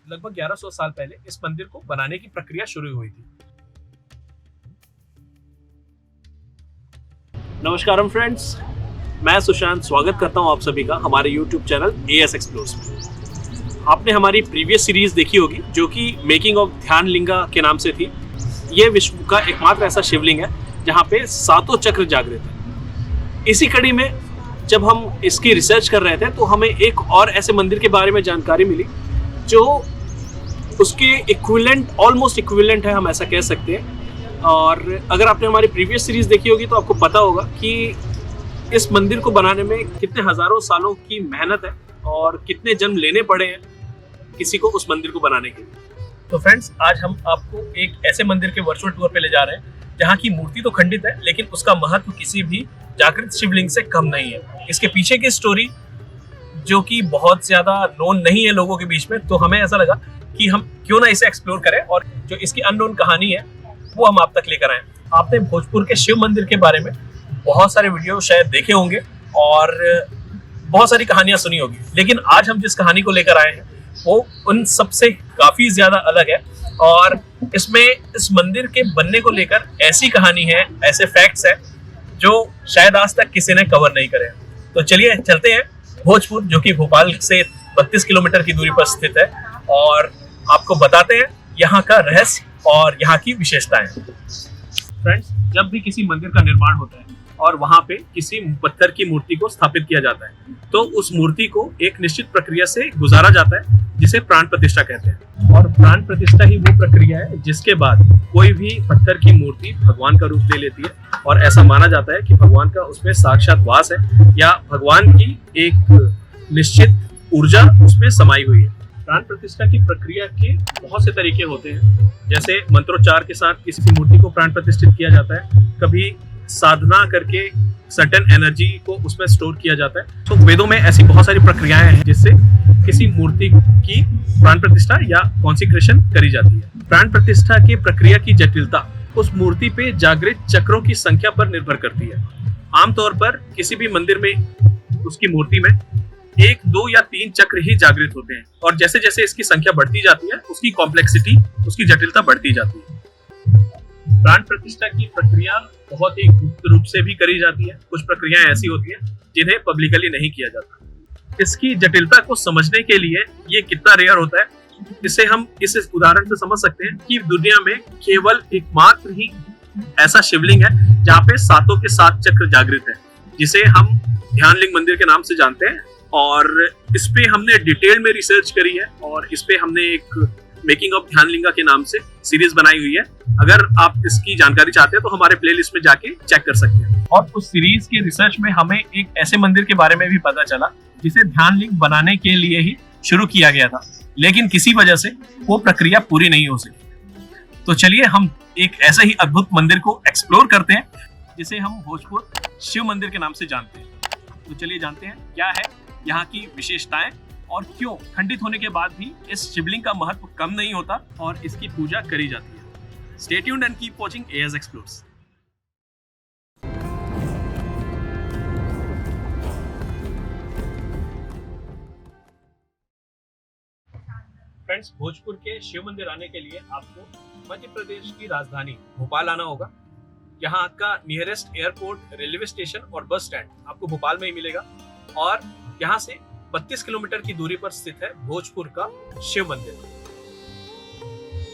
लगभग 1100 साल पहले इस मंदिर को बनाने की प्रक्रिया शुरू हुई थी। नमस्कारम फ्रेंड्स, मैं सुशांत स्वागत करता हूं आप सभी का हमारे YouTube चैनल AS एक्सप्लोर्स में। आपने हमारी प्रीवियस सीरीज देखी होगी जो कि मेकिंग ऑफ ध्यान लिंगा के नाम से थी। ये विश्व का एकमात्र ऐसा शिवलिंग है जहाँ पे सातों चक्र जागृत है। इसी कड़ी में जब हम इसकी रिसर्च कर रहे थे तो हमें एक और ऐसे मंदिर के बारे में जानकारी मिली जो उसके इक्विवेलेंट, ऑलमोस्ट इक्विवेलेंट है, हम ऐसा कह सकते हैं। और अगर आपने हमारी प्रीवियस सीरीज देखी होगी तो आपको पता होगा कि इस मंदिर को बनाने में कितने हजारों सालों की मेहनत है और कितने जन्म लेने पड़े हैं किसी को उस मंदिर को बनाने के लिए। तो फ्रेंड्स, आज हम आपको एक ऐसे मंदिर के वर्चुअल टूर पे ले जा रहे हैं जहाँ की मूर्ति तो खंडित है लेकिन उसका महत्व किसी भी जागृत शिवलिंग से कम नहीं है। इसके पीछे की स्टोरी जो कि बहुत ज्यादा नोन नहीं है लोगों के बीच में, तो हमें ऐसा लगा कि हम क्यों ना इसे एक्सप्लोर करें और जो इसकी अननोन कहानी है वो हम आप तक लेकर आए। आपने भोजपुर के शिव मंदिर के बारे में बहुत सारे वीडियो शायद देखे होंगे और बहुत सारी कहानियां सुनी होगी, लेकिन आज हम जिस कहानी को लेकर आए हैं वो उन सबसे काफी ज्यादा अलग है। और इसमें इस मंदिर के बनने को लेकर ऐसी कहानी है, ऐसे फैक्ट्स हैं जो शायद आज तक किसी ने कवर नहीं करे। तो चलिए चलते हैं भोजपुर, जो कि भोपाल से 32 किलोमीटर की दूरी पर स्थित है, और आपको बताते हैं यहाँ का रहस्य और यहाँ की विशेषताएं। फ्रेंड्स, जब भी किसी मंदिर का निर्माण होता है और वहाँ पे किसी पत्थर की मूर्ति को स्थापित किया जाता है तो उस मूर्ति को एक निश्चित प्रक्रिया से गुजारा जाता है जिसे प्राण प्रतिष्ठा कहते हैं। और प्राण प्रतिष्ठा ही वो प्रक्रिया है जिसके बाद कोई भी पत्थर की मूर्ति भगवान का रूप ले लेती है और ऐसा माना जाता है कि भगवान का उसमें साक्षात वास है या भगवान की एक निश्चित ऊर्जा उसमें समाई हुई है। प्राण प्रतिष्ठा की प्रक्रिया के बहुत से तरीके होते हैं, जैसे मंत्रोच्चार के साथ किसी मूर्ति को प्राण प्रतिष्ठित किया जाता है, कभी साधना करके सर्टेन एनर्जी को उसमें स्टोर किया जाता है। तो वेदों में ऐसी बहुत सारी प्रक्रियाएं हैं जिससे किसी मूर्ति की प्राण प्रतिष्ठा या कॉन्सिक्रेशन करी जाती है। प्राण प्रतिष्ठा की प्रक्रिया की जटिलता उस मूर्ति पे जागृत चक्रों की संख्या पर निर्भर करती है। आमतौर पर किसी भी मंदिर में उसकी मूर्ति में 1, 2 या 3 चक्र ही जागृत होते हैं, और जैसे जैसे इसकी संख्या बढ़ती जाती है उसकी कॉम्प्लेक्सिटी, उसकी जटिलता बढ़ती जाती है। प्राण प्रतिष्ठा की प्रक्रिया बहुत ही गुप्त रूप से भी करी जाती है। कुछ प्रक्रियाएं ऐसी होती हैं जिन्हें पब्लिकली नहीं किया जाता। इसकी जटिलता को समझने के लिए ये कितना रेयर होता है, इसे हम इस उदाहरण से समझ सकते हैं कि दुनिया में केवल एकमात्र ही ऐसा शिवलिंग है जहाँ पे सातों के 7 चक्र जागृत है, जिसे हम ध्यान लिंग मंदिर के नाम से जानते हैं। और इस पे हमने डिटेल में रिसर्च करी है और इस पे हमने एक मेकिंग ऑफ ध्यान लिंगा के नाम से सीरीज बनाई हुई है। अगर आप इसकी जानकारी चाहते हैं तो हमारे प्लेलिस्ट में जाके चेक कर सकते हैं। और उस सीरीज के रिसर्च में हमें एक ऐसे मंदिर के बारे में भी पता चला जिसे ध्यान लिंग बनाने के लिए ही शुरू किया गया था, लेकिन किसी वजह से वो प्रक्रिया पूरी नहीं हो सकी। तो चलिए हम एक ऐसा ही अद्भुत मंदिर को एक्सप्लोर करते हैं जिसे हम भोजपुर शिव मंदिर के नाम से जानते हैं। तो चलिए जानते हैं क्या है यहाँ की विशेषताएं और क्यों खंडित होने के बाद भी इस शिवलिंग का महत्व कम नहीं होता और इसकी पूजा करी जाती है। Stay tuned and keep watching AS Explores. Friends, Bhojpur के शिव मंदिर आने के लिए आपको मध्य प्रदेश की राजधानी भोपाल आना होगा। यहाँ का नियरेस्ट एयरपोर्ट, रेलवे स्टेशन और बस स्टैंड आपको भोपाल में ही मिलेगा। और यहाँ से 32 किलोमीटर की दूरी पर स्थित है भोजपुर का शिव मंदिर।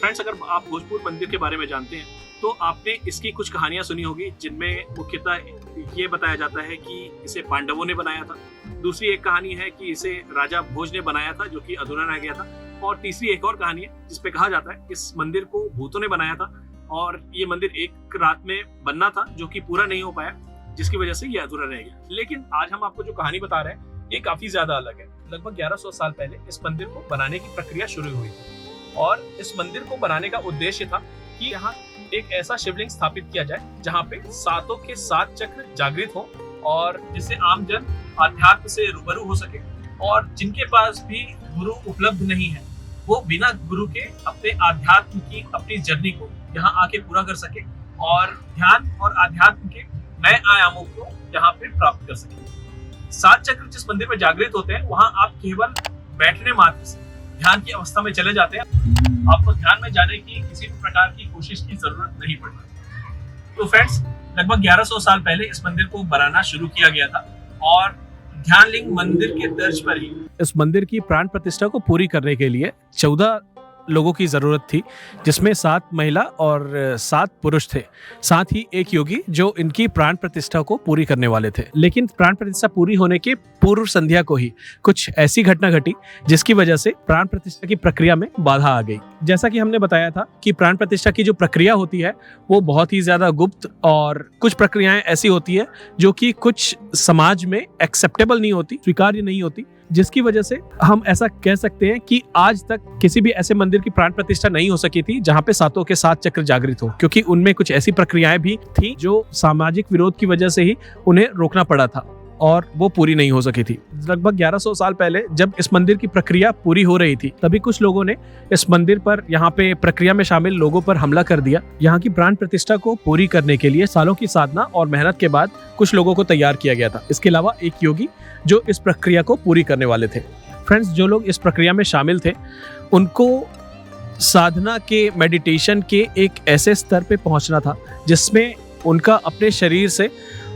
फ्रेंड्स, अगर आप भोजपुर मंदिर के बारे में जानते हैं तो आपने इसकी कुछ कहानियां सुनी होगी, जिनमें मुख्यतः ये बताया जाता है कि इसे पांडवों ने बनाया था। दूसरी एक कहानी है कि इसे राजा भोज ने बनाया था, जो कि अधूरा रह गया था। और तीसरी एक और कहानी है जिसपे कहा जाता है इस मंदिर को भूतों ने बनाया था और ये मंदिर एक रात में बनना था, जो कि पूरा नहीं हो पाया, जिसकी वजह से ये अधूरा रह गया। लेकिन आज हम आपको जो कहानी बता रहे हैं ये काफी ज्यादा अलग है। लगभग 1100 साल पहले इस मंदिर को बनाने की प्रक्रिया शुरू हुई थी और इस मंदिर को बनाने का उद्देश्य था कि यहाँ एक ऐसा शिवलिंग स्थापित किया जाए जहाँ पे सातों के 7 चक्र जागृत हो और जिससे आम जन अध्यात्म से रूबरू हो सके, और जिनके पास भी गुरु उपलब्ध नहीं है वो बिना गुरु के अपने आध्यात्म की अपनी जर्नी को यहाँ आके पूरा कर सके और ध्यान और आध्यात्म के नए आयामों को यहाँ पे प्राप्त कर सके। 7 चक्र जिस मंदिर में जागृत होते हैं वहां आप केवल बैठने मात्र से, ध्यान की अवस्था में चले जाते हैं, आपको ध्यान में जाने की किसी भी प्रकार की कोशिश की जरूरत नहीं पड़ती। तो फ्रेंड्स, लगभग 1100 साल पहले इस मंदिर को बनाना शुरू किया गया था और ध्यानलिंग मंदिर के तर्ज पर ही इस मंदिर की प्राण प्रतिष्ठा को पूरी करने के लिए 14 लोगों की जरूरत थी, जिसमें 7 महिला और 7 पुरुष थे, साथ ही एक योगी जो इनकी प्राण प्रतिष्ठा को पूरी करने वाले थे। लेकिन प्राण प्रतिष्ठा पूरी होने के पूर्व संध्या को ही कुछ ऐसी घटना घटी जिसकी वजह से प्राण प्रतिष्ठा की प्रक्रिया में बाधा आ गई। जैसा कि हमने बताया था कि प्राण प्रतिष्ठा की जो प्रक्रिया होती है वो बहुत ही ज्यादा गुप्त, और कुछ प्रक्रियाएं ऐसी होती है जो कि कुछ समाज में एक्सेप्टेबल नहीं होती, स्वीकार्य नहीं होती, जिसकी वजह से हम ऐसा कह सकते हैं कि आज तक किसी भी ऐसे मंदिर की प्राण प्रतिष्ठा नहीं हो सकी थी जहां पे सातों के 7 चक्र जागृत हो, क्योंकि उनमें कुछ ऐसी प्रक्रियाएं भी थी जो सामाजिक विरोध की वजह से ही उन्हें रोकना पड़ा था और वो पूरी नहीं हो सकी थी। लगभग 1100 साल पहले जब इस मंदिर की प्रक्रिया पूरी हो रही थी, तभी कुछ लोगों ने इस मंदिर पर, यहाँ पे प्रक्रिया में शामिल लोगों पर हमला कर दिया। यहाँ की प्राण प्रतिष्ठा को पूरी करने के लिए सालों की साधना और मेहनत के बाद कुछ लोगों को तैयार किया गया था। इसके अलावा एक योगी जो इस प्रक्रिया को पूरी करने वाले थे। फ्रेंड्स, जो लोग इस प्रक्रिया में शामिल थे उनको साधना के, मेडिटेशन के एक ऐसे स्तर पे पहुंचना था जिसमें उनका अपने शरीर से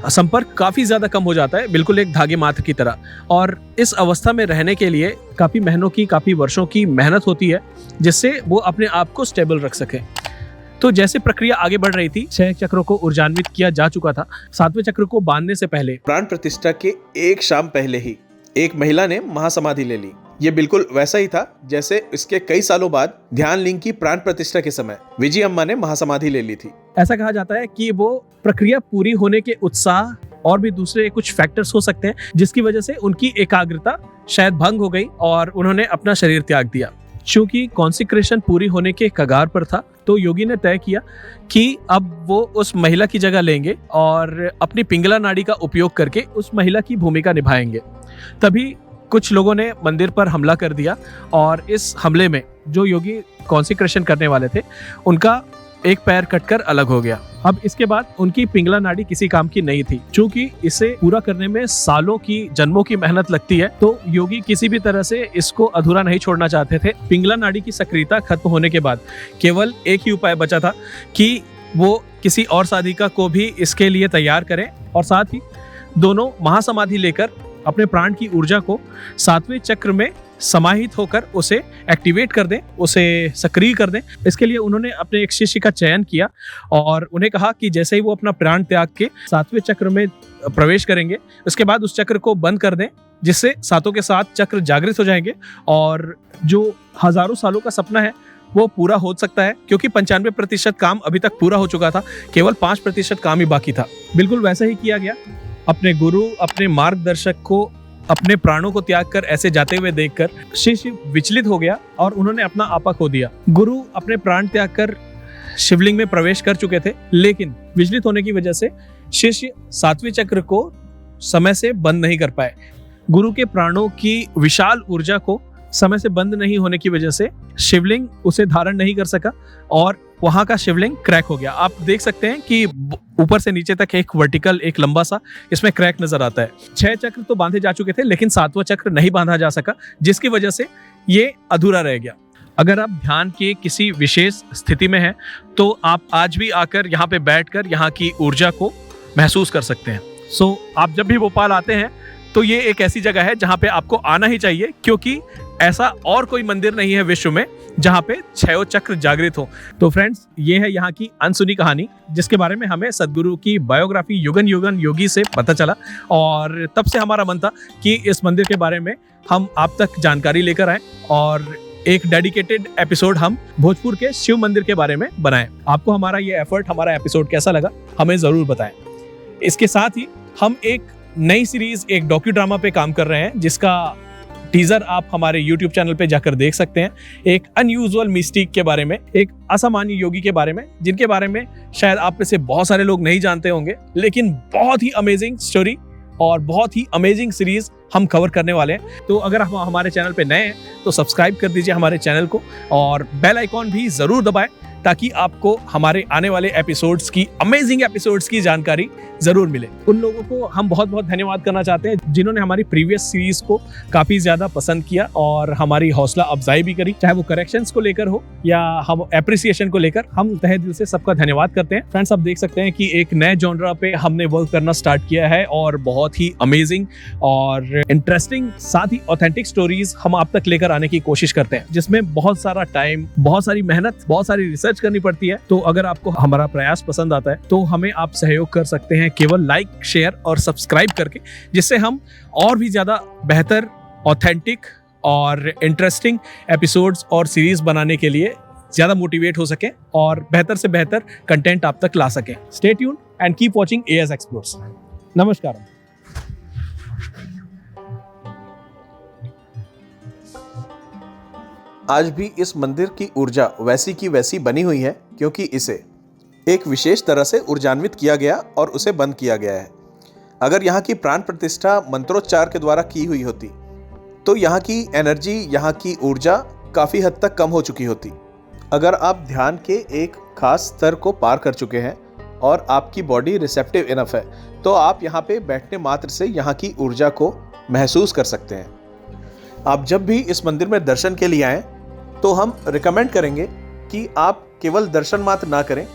संपर्क काफी ज्यादा कम हो जाता है, बिल्कुल एक धागे मात्र की तरह। और इस अवस्था में रहने के लिए काफी महीनों की, काफी वर्षों की मेहनत होती है जिससे वो अपने आप को स्टेबल रख सके। तो जैसे प्रक्रिया आगे बढ़ रही थी, 6 चक्रों को ऊर्जान्वित किया जा चुका था। 7वें चक्र को बांधने से पहले, प्राण प्रतिष्ठा के एक शाम पहले ही एक महिला ने महासमाधि ले ली। ये बिल्कुल वैसा ही था जैसे इसके कई सालों बाद ध्यानलिंग की प्राण प्रतिष्ठा के समय विजय अम्मा ने महासमाधि ले ली थी। ऐसा कहा जाता है कि वो प्रक्रिया पूरी होने के उत्साह और भी दूसरे कुछ फैक्टर्स हो सकते हैं जिसकी वजह से उनकी एकाग्रता शायद भंग हो गई और उन्होंने अपना शरीर त्याग दिया। चूंकि कॉन्सिक्रेशन पूरी होने के कगार पर था, तो योगी ने तय किया कि अब वो उस महिला की जगह लेंगे और अपनी पिंगला नाड़ी का उपयोग करके उस महिला की भूमिका निभाएंगे। तभी कुछ लोगों ने मंदिर पर हमला कर दिया और इस हमले में जो योगी कॉन्सिक्रेशन करने वाले थे उनका एक पैर कटकर अलग हो गया। अब इसके बाद उनकी पिंगला नाड़ी किसी काम की नहीं थी। चूंकि इसे पूरा करने में सालों की, जन्मों की मेहनत लगती है, तो योगी किसी भी तरह से इसको अधूरा नहीं छोड़ना चाहते थे। पिंगला नाड़ी की सक्रियता खत्म होने के बाद केवल एक ही उपाय बचा था कि वो किसी और साधिका को भी इसके लिए तैयार करें और साथ ही दोनों महासमाधि लेकर अपने प्राण की ऊर्जा को 7वें चक्र में समाहित होकर उसे एक्टिवेट कर दें, उसे सक्रिय कर दें। इसके लिए उन्होंने अपने एक शिष्य का चयन किया और उन्हें कहा कि जैसे ही वो अपना प्राण त्याग के 7वें चक्र में प्रवेश करेंगे, उसके बाद उस चक्र को बंद कर दें, जिससे 7 के 7 चक्र जागृत हो जाएंगे और जो हजारों सालों का सपना है वो पूरा हो सकता है, क्योंकि 95% काम अभी तक पूरा हो चुका था, केवल 5% काम ही बाकी था। बिल्कुल वैसा ही किया गया। अपने गुरु, अपने मार्गदर्शक को अपने प्राणों को त्याग कर ऐसे जाते हुए देखकर शिष्य विचलित हो गया और उन्होंने अपना आपा खो दिया। गुरु अपने प्राण त्याग कर शिवलिंग में प्रवेश कर चुके थे, लेकिन विचलित होने की वजह से शिष्य 7वें चक्र को समय से बंद नहीं कर पाए। गुरु के प्राणों की विशाल ऊर्जा को समय से बंद नहीं होने की वजह से शिवलिंग उसे धारण नहीं कर सका और वहां का शिवलिंग क्रैक हो गया। आप देख सकते हैं कि ऊपर से नीचे तक एक वर्टिकल, एक लंबा सा इसमें क्रैक नजर आता है। 6 चक्र तो बांधे जा चुके थे, लेकिन 7वां चक्र नहीं बांधा जा सका, जिसकी वजह से ये अधूरा रह गया। अगर आप ध्यान के किसी विशेष स्थिति में हैं, तो आप आज भी आकर यहाँ पे बैठकर यहाँ की ऊर्जा को महसूस कर सकते हैं। सो आप जब भी भोपाल आते हैं तो ये एक ऐसी जगह है जहाँ पे आपको आना ही चाहिए, क्योंकि ऐसा और कोई मंदिर नहीं है विश्व में जहाँ पे 6 चक्र जागृत हो। तो फ्रेंड्स, ये है यहाँ की अनसुनी कहानी, जिसके बारे में हमें सदगुरु की बायोग्राफी युगन युगन योगी से पता चला और तब से हमारा मन था कि इस मंदिर के बारे में हम आप तक जानकारी लेकर आए और एक डेडिकेटेड एपिसोड हम भोजपुर के शिव मंदिर के बारे में बनाएं। आपको हमारा ये एफर्ट, हमारा एपिसोड कैसा लगा हमें जरूर बताएं। इसके साथ ही हम एक नई सीरीज, एक डॉक्यू ड्रामा पे काम कर रहे हैं, जिसका टीजर आप हमारे YouTube चैनल पे जाकर देख सकते हैं। एक अनयूजुअल मिस्टिक के बारे में, एक असामान्य योगी के बारे में, जिनके बारे में शायद आप में से बहुत सारे लोग नहीं जानते होंगे, लेकिन बहुत ही अमेजिंग स्टोरी और बहुत ही अमेजिंग सीरीज हम कवर करने वाले हैं। तो अगर आप हमारे चैनल पे नए हैं तो सब्सक्राइब कर दीजिए हमारे चैनल को और बेल आइकॉन भी जरूर दबाएं, ताकि आपको हमारे आने वाले एपिसोड्स की, अमेजिंग एपिसोड्स की जानकारी जरूर मिले। उन लोगों को हम बहुत बहुत धन्यवाद करना चाहते हैं जिन्होंने हमारी प्रीवियस सीरीज को काफी ज्यादा पसंद किया और हमारी हौसला अफजाई भी करी, चाहे वो करेक्शंस को लेकर हो या हम एप्रिसिएशन को लेकर। हम तहे दिल से सबका धन्यवाद करते हैं। फ्रेंड्स, आप देख सकते हैं कि एक नए जॉनरा पे हमने वर्क करना स्टार्ट किया है और बहुत ही अमेजिंग और इंटरेस्टिंग, साथ ही ऑथेंटिक स्टोरीज हम आप तक लेकर आने की कोशिश करते हैं, जिसमें बहुत सारा टाइम, बहुत सारी मेहनत, बहुत सारी रिसर्च करनी पड़ती है। तो अगर आपको हमारा प्रयास पसंद आता है तो हमें आप सहयोग कर सकते हैं केवल लाइक, शेयर और सब्सक्राइब करके, जिससे हम और भी ज्यादा बेहतर, ऑथेंटिक और इंटरेस्टिंग एपिसोड्स और सीरीज बनाने के लिए ज्यादा मोटिवेट हो सके और बेहतर से बेहतर कंटेंट आप तक ला सके। Stay tuned and keep watching AS explores. नमस्कार। आज भी इस मंदिर की ऊर्जा वैसी की वैसी बनी हुई है, क्योंकि इसे एक विशेष तरह से ऊर्जान्वित किया गया और उसे बंद किया गया है। अगर यहाँ की प्राण प्रतिष्ठा मंत्रोच्चार के द्वारा की हुई होती तो यहाँ की एनर्जी, यहाँ की ऊर्जा काफ़ी हद तक कम हो चुकी होती। अगर आप ध्यान के एक खास स्तर को पार कर चुके हैं और आपकी बॉडी रिसेप्टिव इनफ है, तो आप यहाँ पे बैठने मात्र से यहाँ की ऊर्जा को महसूस कर सकते हैं। आप जब भी इस मंदिर में दर्शन के लिए आएँ तो हम रिकमेंड करेंगे कि आप केवल दर्शन मात्र ना करें,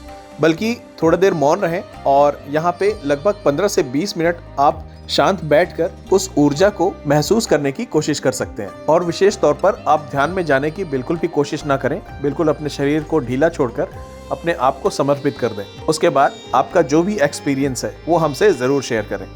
बल्कि थोड़ा देर मौन रहें और यहाँ पे लगभग 15 से 20 मिनट आप शांत बैठकर उस ऊर्जा को महसूस करने की कोशिश कर सकते हैं। और विशेष तौर पर आप ध्यान में जाने की बिल्कुल भी कोशिश ना करें, बिल्कुल अपने शरीर को ढीला छोड़कर अपने आप को समर्पित कर दें। उसके बाद आपका जो भी एक्सपीरियंस है वो हमसे ज़रूर शेयर करें।